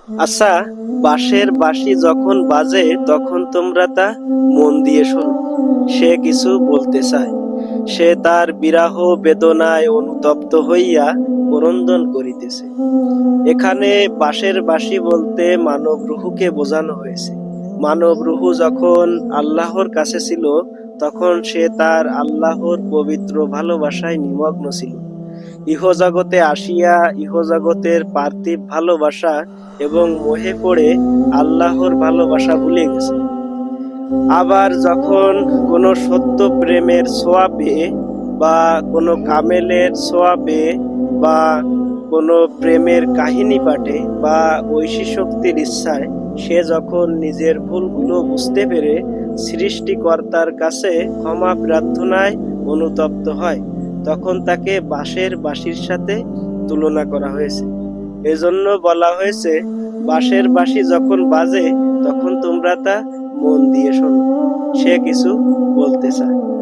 আচ্ছা, বাঁশের বাঁশি যখন বাজে তখন তোমরা তা মন দিয়ে শোনো। সে কিছু বলতে চায়। সে তার বিরহ বেদনায় অনুতপ্ত হইয়া ক্রন্দন করিতেছে। এখানে বাঁশের বাঁশি বলতে মানব রূহকে বোঝানো হয়েছে। মানব রূহ যখন আল্লাহর কাছে ছিল, তখন সে তার আল্লাহর পবিত্র ভালোবাসায় নিমগ্ন ছিল। ইহজগতে আসিয়া ইহজগতের পার্থিব ভালোবাসা এবং মোহে পড়ে আল্লাহর ভালোবাসা ভুলে গেছে। আবার যখন কোনো সত্য প্রেমের ছোঁয়া পেয়ে বা কোনো কামেলের ছোঁয়া পেয়ে বা কোনো প্রেমের কাহিনী পাঠে বা ঐশী শক্তির ইচ্ছায় সে যখন নিজের ভুলগুলো বুঝতে পেরে সৃষ্টিকর্তার কাছে ক্ষমা প্রার্থনায় অনুতপ্ত হয়, তখন তাকে বাঁশের বাঁশির সাথে তুলনা করা হয়েছে। এজন্য বলা হয়েছে, বাঁশের বাঁশি যখন বাজে তখন তোমরা তা মন দিয়ে শোনো। সে কিছু বলতে চায়।